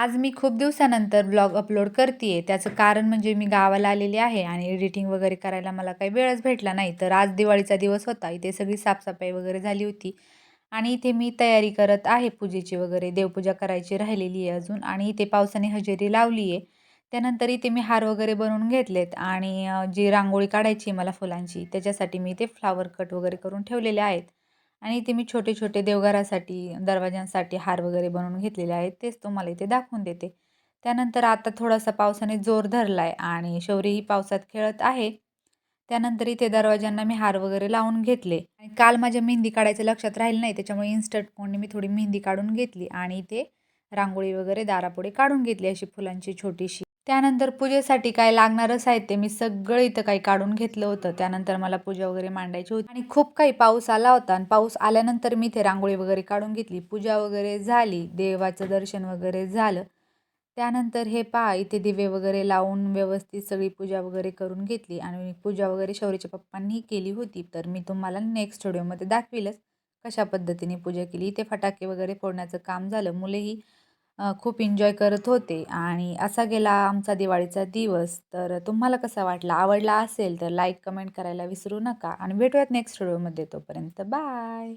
आज मी खूप दिवसानंतर ब्लॉग अपलोड करतीये. त्याचं कारण म्हणजे मी गावाला आलेली आहे आणि एडिटिंग वगैरे करायला मला काही वेळच भेटला नाही. तर आज दिवाळीचा दिवस होता. इथे सगळी साफसफाई वगैरे झाली होती आणि इथे मी तयारी करत आहे पूजेची वगैरे. देवपूजा करायची राहिलेली आहे अजून आणि इथे पावसाने हजेरी लावली आहे. त्यानंतर इथे मी हार वगैरे बनवून घेतलेत आणि जी रांगोळी काढायची आहे मला फुलांची, त्याच्यासाठी मी इथे फ्लॉवर कट वगैरे करून ठेवलेले आहेत. आणि इथे मी छोटे-छोटे देवघरासाठी, दरवाजांसाठी हार वगैरे बनवून घेतलेले आहेत. तेच तुम्हाला इथे दाखवून देते. त्यानंतर आता थोडासा पावसाने जोर धरलाय आणि शौर्यही पावसात खेळत आहे. त्यानंतर इथे दरवाजांना मी हार वगैरे लावून घेतले आणि काल माझ्या मेहंदी काढायचं लक्षात राहिलं नाही. त्याच्यामुळे इन्स्टंट मोडने मी थोडी मेहंदी काढून घेतली आणि इथे रांगोळी वगैरे दारापुढे काढून घेतली अशी फुलांची छोटीशी. त्यानंतर पूजेसाठी काय लागणारं साहित्य मी सगळं इथं काही काढून घेतलं होतं. त्यानंतर मला पूजा वगैरे मांडायची होती आणि खूप काही पाऊस आला होता आणि पाऊस आल्यानंतर मी इथे रांगोळी वगैरे काढून घेतली. पूजा वगैरे झाली, देवाचं दर्शन वगैरे झालं. त्यानंतर हे पहा इथे दिवे वगैरे लावून व्यवस्थित सगळी पूजा वगैरे करून घेतली आणि पूजा वगैरे शौर्यच्या पप्पांनी केली होती. तर मी तुम्हाला नेक्स्ट व्हिडिओमध्ये दाखवीलच कशा पद्धतीने पूजा केली. इथे फटाके वगैरे फोडण्याचं काम झालं. मुलेही खूप एन्जॉय करत होते आणि असा गेला आमचा दिवाळीचा दिवस. तर तुम्हाला कसा वाटला? आवडला असेल तर लाईक, कमेंट करायला विसरू नका आणि भेटूयात नेक्स्ट व्हिडिओमध्ये. तोपर्यंत बाय.